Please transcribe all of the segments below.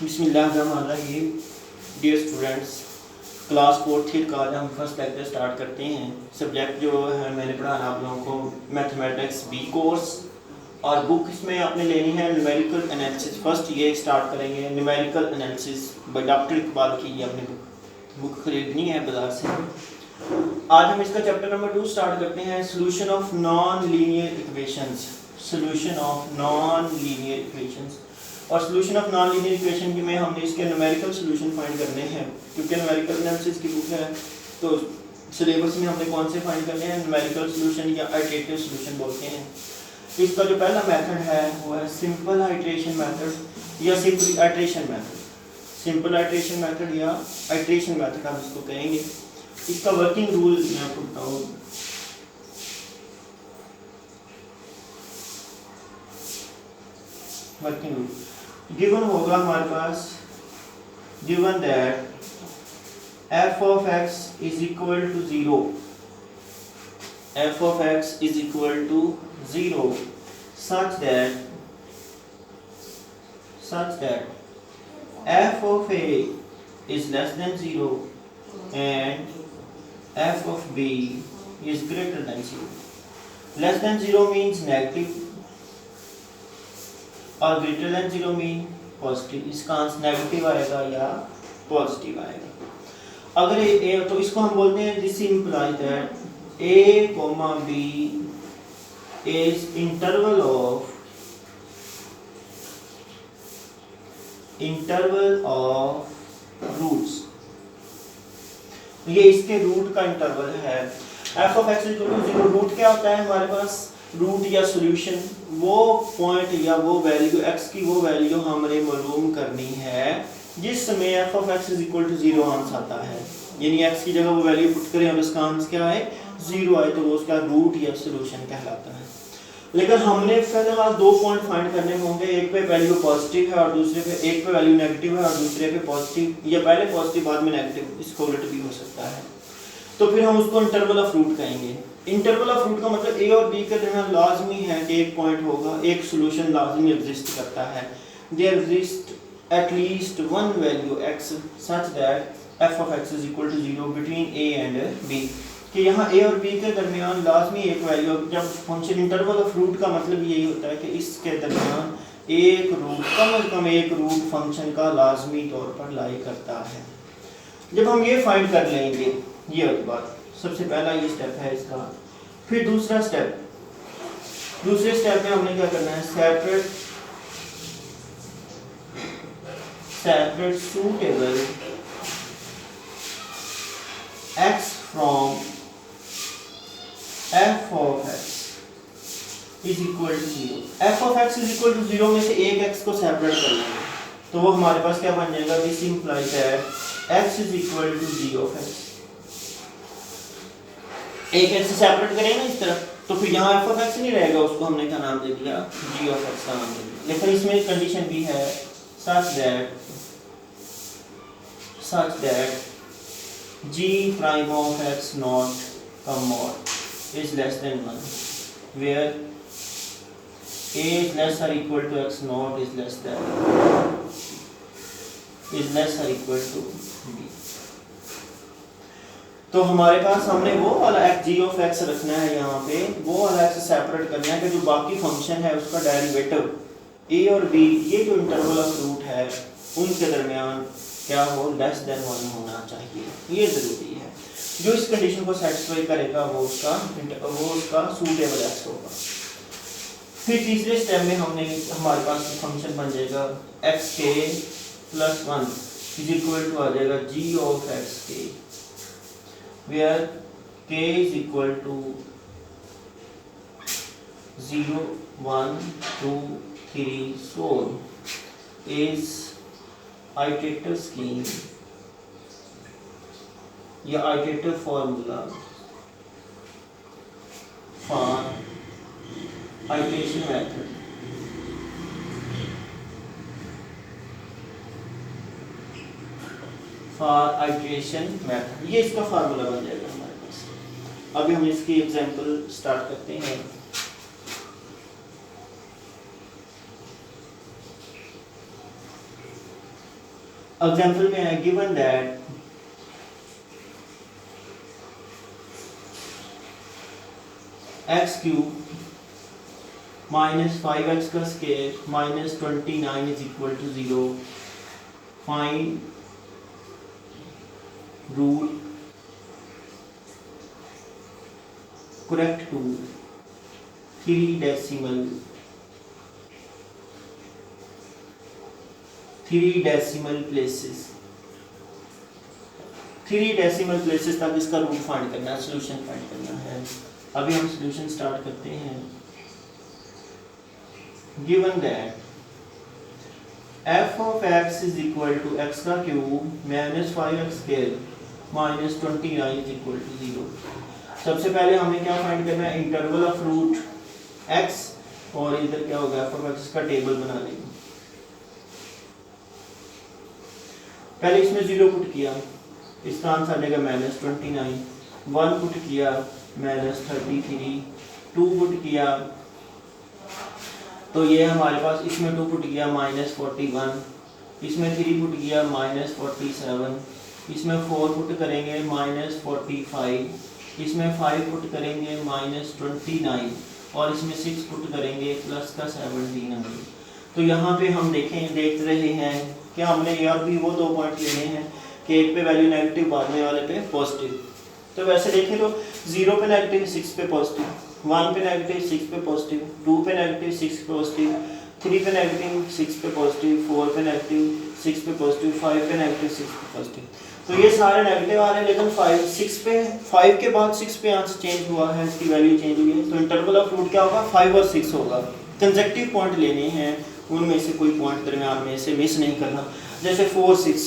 बिस्मिल्लाहिर्रहमानिर्रहीम। Dear students, class 4 का आज हम फर्स्ट लेक्चर स्टार्ट करते हैं। सब्जेक्ट जो है मैंने पढ़ाना आप लोगों को मैथमेटिक्स बी कोर्स, और बुक इसमें आपने लेनी है न्यूमेरिकल एनालिसिस। फर्स्ट ये स्टार्ट करेंगे numerical analysis by doctor Iqbal की। ये अपनी बुक खरीदनी है बाजार से। आज हम इसका चैप्टर नंबर 2 स्टार्ट करते हैं, solution of non linear equations. Solution of non linear equations. और solution of non linear equation में हमने इसके न्यूमेरिकल सोल्यूशन फाइंड करने हैं, क्योंकि न्यूमेरिकल एनालिसिस की बुक है। तो सिलेबस में हमने कौन से फाइंड करने हैं, न्यूमेरिकल सोल्यूशन या आइटरेटिव सोल्यूशन बोलते हैं। इसका जो पहला मेथड है वो है सिंपल आइटरेशन मेथड या simple iteration method. Simple iteration method या आइटरेशन मेथड हम इसको कहेंगे। इसका वर्किंग रूल मैं आपको बताऊँ। वर्किंग रूल गिवन होगा हमारे पास, given that f of x is equal to 0, f of x is equal to 0 such that f of a is less than 0 and f of b is greater than 0. Less than 0 means negative और greater than 0 mean positive. इसका answer negative आएगा या positive आएगा। अगर ए तो इसको हम बोलते हैं this implies that A comma B is interval of roots. ये इसके रूट का इंटरवल है। f of x equal to 0। Root क्या होता है हमारे पास? रूट या सॉल्यूशन वो पॉइंट या वो वैल्यू x की वो वैल्यू हमने मालूम करनी है जिस समय f of x is equal to 0 answer आता है। यानी x की जगह वो वैल्यू पुट करें और उसका आंसर क्या है 0 आए तो वो उसका रूट या सॉल्यूशन कहलाता है। लेकिन हमने फिलहाल दो पॉइंट फाइंड करने होंगे। एक पे वैल्यू पॉजिटिव है और दूसरे पे, एक पे वैल्यू नेगेटिव है और दूसरे पे पॉजिटिव या पहले पॉजिटिव बाद में नेगेटिव, इसको उलट भी हो सकता है। तो फिर हम उसको इंटरवल ऑफ रूट कहेंगे। इंटरवल ऑफ रूट का मतलब ए और बी के दरमियान लाजमी है कि एक पॉइंट होगा, एक सॉल्यूशन लाजमी एग्जिस्ट करता है। There exist at least one value x such that f of x is equal to 0 between a and b। कि यहाँ a और b के दरमियान लाजमी एक वैल्यू। जब फंक्शन इंटरवल ऑफ रूट का मतलब यही होता है कि इसके दरमियान एक रूट, कम से कम एक रूट फंक्शन का लाजमी तौर पर लाई करता है। जब हम ये फाइंड कर लेंगे, ये बात सबसे पहला ये स्टेप है इसका। फिर दूसरे स्टेप में हमने क्या करना है, separate suitable x from f of x is equal to 0। f of x is equal to 0 में से एक x को सेपरेट कर लेंगे तो वो हमारे पास क्या बन जाएगा, this implies that x is equal to g of x। एक x से सेपरेट करेंगे इस तरफ तो फिर यहाँ f of x नहीं रहेगा, उसको हमने क्या नाम दे दिया, g of x का नाम दे दिया। लेकिन इसमें कंडीशन भी है such that g prime of x not mod is less than 1 where a is less or equal to x naught is less or equal to b। तो हमारे पास हमने वो वाला x g of x रखना है, यहाँ पे वो वाला x सेपरेट करना है कि जो बाकी फंक्शन है उसका डेरिवेटिव a और b, ये जो इंटरवल ऑफ रूट है उनके दरमियान क्या हो, लेस देन 1 होना चाहिए। ये जरूरी है। जो इस कंडीशन को सेटिस्फाई करेगा वो उसका सूटेबल x होगा। फिर तीसरे स्टेप में हमारे पास फंक्शन बन जाएगा xk plus 1 is equal to आ जाएगा g of xk where k is equal to 0 1 2 3 so is iterative scheme या iterative formula for iteration method। ये इसका फार्मूला बन जाएगा हमारे पास। अभी हम इसकी एग्जांपल स्टार्ट करते हैं। एग्जाम्पल में है given that x cube minus 5x का square minus 29 is equal to 0, find root correct to 3 decimal places. 3 decimal places तक इसका रूट फाइंड करना है, सोल्यूशन फाइंड करना है। अभी हम सोल्यूशन स्टार्ट करते हैं। Given that f of x is equal to x का cube minus 5x square minus 29 is equal to 0। सबसे पहले हमें क्या फाइंड करना है, इंटरवल ऑफ रूट x, और इधर क्या होगा f of x का टेबल बना लेंगे। पहले इसमें 0 पुट किया, इसका आंसर आ जाएगा माइनस 29, 1 पुट किया माइनस 33, 2 पुट किया तो ये हमारे पास, इसमें 2 पुट किया माइनस 41, इसमें 3 पुट किया माइनस 47, इसमें 4 पुट करेंगे माइनस 45, इसमें 5 पुट करेंगे माइनस 29, और इसमें 6 पुट करेंगे प्लस का 17। तो यहाँ पे हम देख रहे हैं कि हमने ए और बी वो 2 पॉइंट लेने हैं कि एक पे वैल्यू नेगेटिव बाद वाले पे पॉजिटिव। तो वैसे देखें तो 0 पे नेगेटिव, 6 पे पॉजिटिव, 1 पे नेगेटिव, 6 पे पॉजिटिव, 2 पे नेगेटिव, 6 पे पॉजिटिव, 3 पे नेगेटिव, 6 पे पॉजिटिव, 4 पे नेगेटिव, 6 पे पॉजिटिव, 5 पे नेगेटिव, 6 पे पॉजिटिव। तो ये सारे नेगेटिव आ रहे हैं, लेकिन 5 के बाद 6 पे आंसर चेंज हुआ है, इसकी वैल्यू चेंज हुई है। तो इंटरवल ऑफ रूट क्या होगा, 5 और 6 होगा। कंसेक्टिव पॉइंट लेने हैं, उनमें से कोई पॉइंट दरमियान में से मिस नहीं करना। जैसे 4 6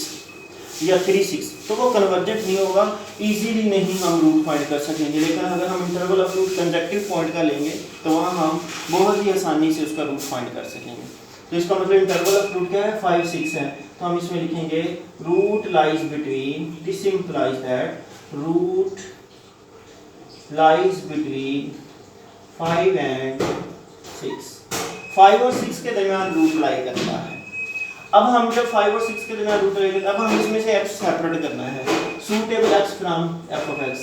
या 3 6, तो वो कन्वर्जेंट नहीं होगा, इजीली नहीं हम रूट फाइंड कर सकेंगे। लेकिन अगर हम interval of root consecutive point का लेंगे तो वहाँ हम बहुत ही आसानी से उसका रूट फाइंड कर सकेंगे। तो इसका मतलब इंटरवल ऑफ रूट क्या है, 5 6 है। तो हम इसमें लिखेंगे root lies between, this implies that root lies between 5 and 6। 5 और 6 के दरमियान रूट लाई करता है। अब हम जब 5 और 6 के दरमियान रूट लेंगे, अब हम इसमें से x सेपरेट करना है, suitable x from f of x।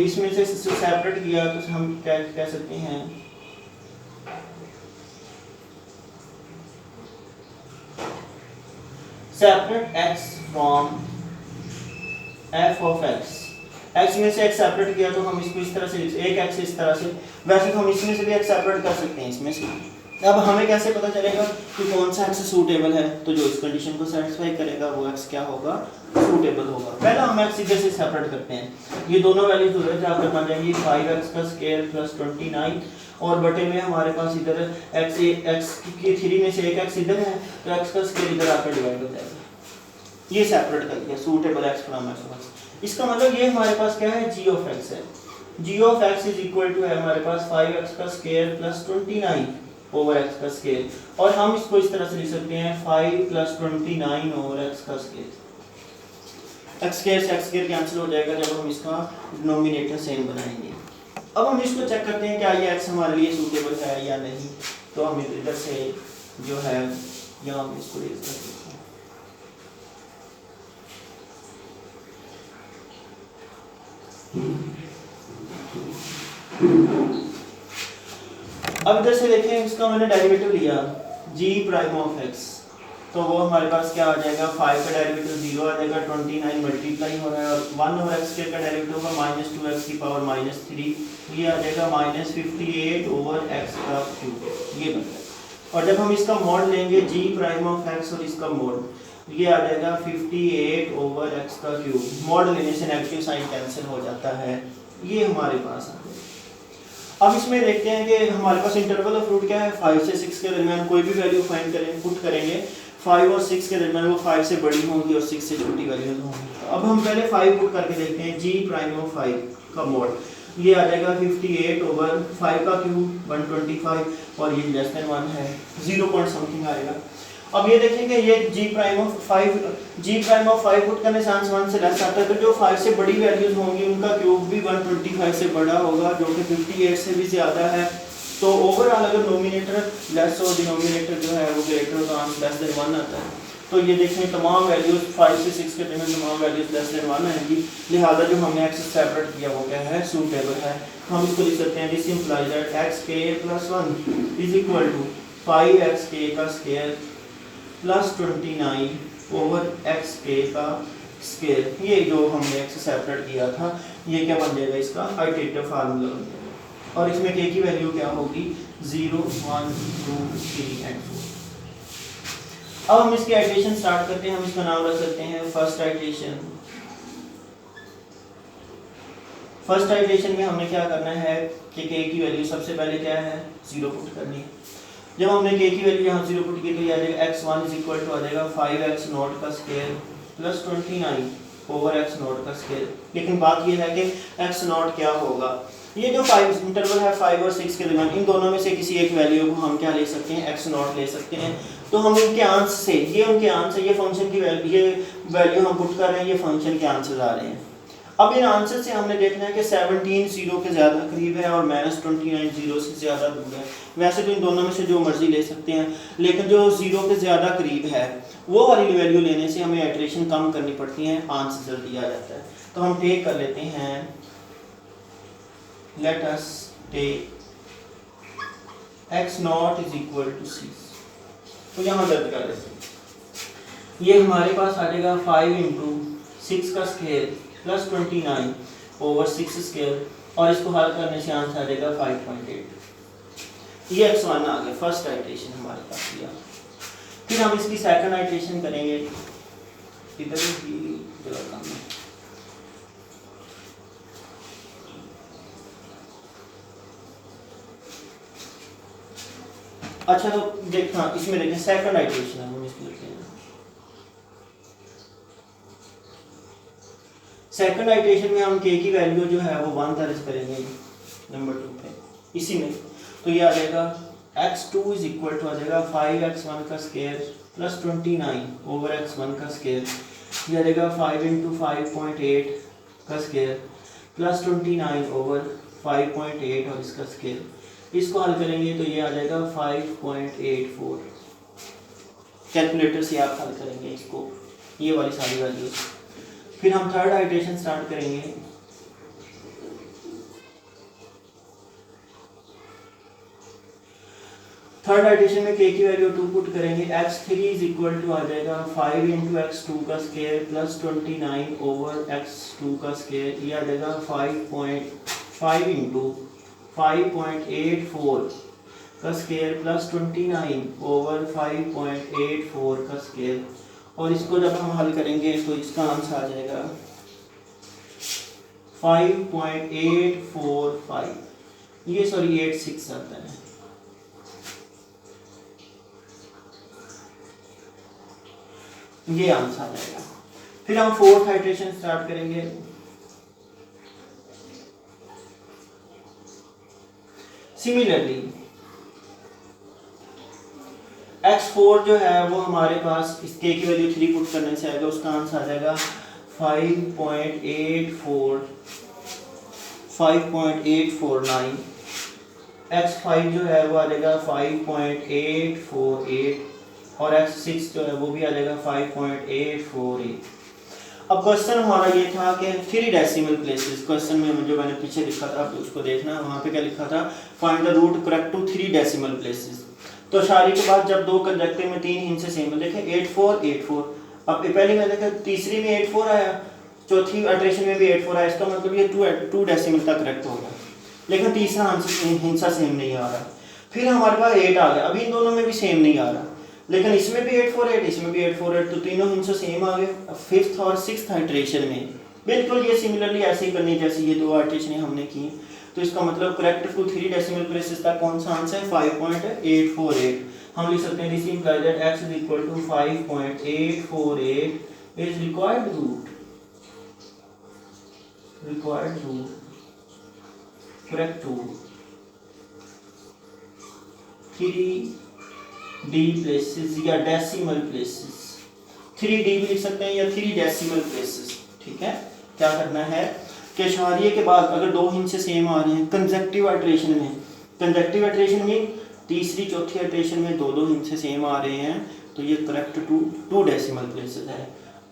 इसमें से सेपरेट किया तो हम क्या कह सकते हैं, separate x from f of x। x में से x सेपरेट किया तो हम इसको इस तरह से, एक x इस तरह से, वैसे तो हम इसमें से भी x सेपरेट कर सकते हैं इसमें से। अब हमें कैसे पता चलेगा कि कौन सा x सूटेबल है, तो जो इस कंडीशन को सेटिस्फाई करेगा वो x क्या होगा, सूटेबल होगा। पहला हम x इधर से सेपरेट करते हैं, ये दोनों वैल्यूज उधर जाकर बन जाएंगी 5x का स्क्वायर प्लस 29, और बटे में हमारे पास इधर x की 3 में से एक x इधर है, तो x का स्क्वायर इधर आकर डिवाइड हो जाएगा। ये सेपरेट कर दिया, suitable x from f of x। इसका मतलब ये हमारे पास क्या है, g of x है। g of x is equal to है हमारे पास 5x का स्क्वायर प्लस 29 ओवर x का स्क्वायर, और हम इसको इस तरह से लिख सकते हैं 5 प्लस 29 ओवर x का स्क्वायर। x स्क्वायर से x स्क्वायर कैंसिल हो जाएगा जब हम इसका डिनोमिनेटर सेम बनाएंगे। अब हम इसको चेक करते हैं क्या ये x हमारे लिए सूटेबल है या नहीं। तो हम इधर से जो है यहाँ हम इसको रेज कर सकते हैं। अब इधर से देखें, इसका मैंने डेरिवेटिव लिया g प्राइम ऑफ x, तो वो हमारे पास क्या आ जाएगा, 5 का डेरिवेटिव 0 आ जाएगा, 29 मल्टीप्लाई हो रहा है, और 1 ओवर x स्क्वायर का डेरिवेटिव होगा माइनस 2x की पावर माइनस 3, ये आ जाएगा माइनस 58 ओवर x का क्यूब, ये बन जाएगा। और जब हम इसका मॉड लेंगे g प्राइम ऑफ x और इसका मॉड, ये आ जाएगा 58 ओवर x का क्यूब। मॉड लेने से नेगेटिव साइन कैंसिल हो जाता है, ये हमारे पास आ गया। अब इसमें देखते हैं कि हमारे पास इंटरवल ऑफ रूट क्या है, 5 से 6 के दरमियान कोई भी वैल्यू फाइंड करें, पुट करेंगे, 5 और 6 के दरमियान वो 5 से बड़ी होंगी और 6 से छोटी वैल्यूज होंगी। अब हम पहले 5 पुट करके देखते हैं, g प्राइम ऑफ 5 का मॉड, ये आ जाएगा 58 ओवर 5 का क्यूब 125, और ये लेस देन 1 है, 0 पॉइंट समथिंग आएगा। अब ये देखेंगे ये g प्राइम ऑफ 5 पुट करने से आंसर 1 से लेस आता है, तो जो 5 से बड़ी वैल्यूज होंगी उनका क्यूब भी 125 से बड़ा होगा, जो कि 58 से भी ज़्यादा है। तो ओवरऑल अगर नोमिनेटर लेस हो, डिनोमिनेटर जो है वो ग्रेटर हो, तो आंसर लेस देन 1 आता है। तो ये देखें तमाम वैल्यूज 5 से 6 के दरमियान तमाम वैल्यूज लेस देन 1 आएंगी, लिहाजा जो हमने एक्स सेपरेट किया वो क्या है, सूटेबल है। हम इसको लिख सकते हैं this implies that xk + 1 is equal to 5xk का स्क्वायर प्लस 29 ओवर xk का स्क्वायर। ये जो हमने एक्स सेपरेट किया था ये क्या बन जाएगा, इसका आइटरेटिव फार्मूला बन जाएगा। और इसमें k की वैल्यू क्या होगी, 0 1 2 3 एंड 4। अब हम इसकी आइटरेशन स्टार्ट करते हैं। हम इसका नाम रख सकते हैं फर्स्ट आइटरेशन। फर्स्ट आइटरेशन में हमने क्या करना है कि k की वैल्यू सबसे पहले क्या है, 0 पुट करनी है। जब हमने k की वैल्यू यहाँ 0 पुट की तो ये आ जाएगा x1 = आ जाएगा 5x0 का स्क्वायर प्लस 29 ओवर x0 का स्क्वायर। लेकिन बात ये है कि x0 क्या होगा, ये जो 5 इंटरवल है 5 और 6 के दरमियान, इन दोनों में से किसी एक वैल्यू को हम क्या ले सकते हैं, x0 ले सकते हैं। तो हम इनके आंस से, ये उनके आंस है, ये फंक्शन की वैल्यू, ये वैल्यू हम पुट कर रहे हैं, ये फंक्शन के आंसर आ रहे हैं। अब इन आंसर से हमने देखना है कि 17 0 के ज़्यादा करीब है और -29 0 से ज़्यादा दूर है। वैसे तो इन दोनों में से जो मर्जी ले सकते हैं, लेकिन जो 0 के ज़्यादा करीब है वो वाली वैल्यू लेने से हमें आइटरेशन कम करनी पड़ती है, आंसर जल्दी आ जाता है। तो हम टेक कर लेते हैं, लेट अस टेक x0 = 6। तो यहाँ दर्ज कर लेते हैं, ये हमारे पास आ जाएगा 5 × 6 का स्क्वायर प्लस 29 ओवर 6 स्क्वायर, और इसको हल करने से आंसर आ जाएगा 5.8। ये x1 आ गया, फर्स्ट आइटरेशन हमारे पास लिया। फिर हम इसकी सेकंड आइटरेशन करेंगे, इधर ही जगह कम है। अच्छा तो देखना इसमें देखें सेकंड आइटरेशन है, हम इसको लिखते हैं। सेकंड आइटरेशन में हम k की वैल्यू जो है वो 1 दर्ज करेंगे नंबर 2 पे, इसी में। तो ये आ जाएगा x2 = आ जाएगा 5x1 का स्क्वायर प्लस 29 ओवर x1 का स्क्वायर। ये आ जाएगा 5 × 5.8 का स्क्वायर प्लस 29 ओवर 5.8 और इसका स्क्वायर। इसको हल करेंगे तो ये आ जाएगा 5.84। कैलकुलेटर से आप हल करेंगे इसको, ये वाली सारी वैल्यूज। फिर हम थर्ड आइटरेशन स्टार्ट करेंगे। थर्ड आइटरेशन में k की वैल्यू 2 पुट करेंगे। x3 = आ जाएगा 5 × x2 का स्क्वायर प्लस 29 ओवर x2 का स्क्वायर। ये आ जाएगा 5 × 5.84 का स्क्वायर प्लस 29 ओवर 5.84 का स्क्वायर। और इसको जब हम हल करेंगे तो इसका आंसर आ जाएगा 5.845, ये सॉरी 86 आता है। ये आंसर आ जाएगा। फिर हम फोर्थ आइटरेशन स्टार्ट करेंगे। सिमिलरली x4 जो है वो हमारे पास इस k की वैल्यू 3 पुट करने से आएगा, उसका आंसर आ जाएगा 5.849। x5 जो है वो आ जाएगा 5.848 और x6 जो है वो भी आ जाएगा 5.848। अब क्वेश्चन हमारा ये था कि 3 डेसिमल प्लेसेस। क्वेश्चन में जो मैंने पीछे लिखा था तो उसको देखना, वहाँ पे क्या लिखा था, find the root correct to 3 decimal places. तो शारी के बाद जब 2 कंजक्टिव में 3 हिंस से सेम, देखें 84 84। अब पहले में देखा तीसरी में 84 आया, चौथी अल्ट्रेशन में भी 84 आया, इसका मतलब ये 2 डेसिमल तक करेक्ट होगा। लेकिन तीसरा हिंसा सेम नहीं आ रहा। फिर हमारे पास 8 आ गया, अभी इन दोनों में भी सेम नहीं आ रहा, लेकिन इसमें भी 848 इसमें भी 848, तो तीनों हिंसा सेम आ गए। फिफ्थ और सिक्स्थ अल्ट्रेशन में बिल्कुल ये सिमिलरली ऐसे ही करनी जैसे ये 2 अल्ट्रेशन हमने की। तो इसका मतलब करेक्ट टू 3 डेसिमल प्लेसेस तक कौन सा आंसर है, 5.848। हम लिख सकते हैं this implies that x = 5.848 is required root correct to 3D places या डेसिमल प्लेसेस। 3D भी लिख सकते हैं या 3 डेसिमल प्लेसेस। ठीक है, क्या करना है कि इशारिये के बाद अगर 2 हिंस से सेम आ रहे हैं कंसेक्टिव अल्ट्रेशन में तीसरी चौथी अल्ट्रेशन में 2 हिंस से सेम आ रहे हैं, तो ये करेक्ट टू 2 डेसिमल प्लेसेस है।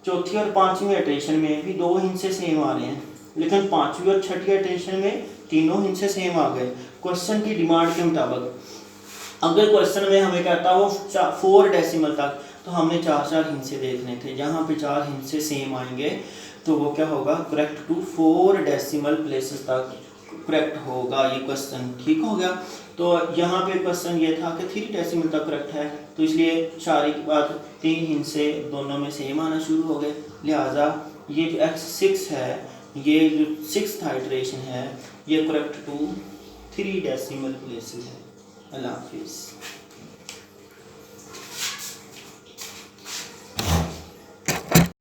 चौथी और पांचवी इटरेशन में भी 2 हिस्से सेम आ रहे हैं, लेकिन पांचवी और छठी इटरेशन में तीनों हिस्से सेम आ गए। क्वेश्चन की डिमांड के मुताबिक अगर क्वेश्चन में हमें कहता वो 4 डेसिमल तक, तो हमने 4 हिस्से देखने थे। जहाँ पे 4 हिस्से सेम आएंगे तो वो क्या होगा, करेक्ट टू 4 डेसिमल प्लेसेस तक करेक्ट होगा ये क्वेश्चन। ठीक हो गया। तो यहाँ पे क्वेश्चन ये था कि 3 डेसिमल तक करेक्ट है, तो इसलिए इशारे के बाद 3 हिस्से दोनों में सेम आना शुरू हो गए। लिहाजा ये जो x6 है, ये जो 6th आइटरेशन है, ये करेक्ट टू 3 डेसिमल प्लेसेस है। अल्लाह हाफिज़।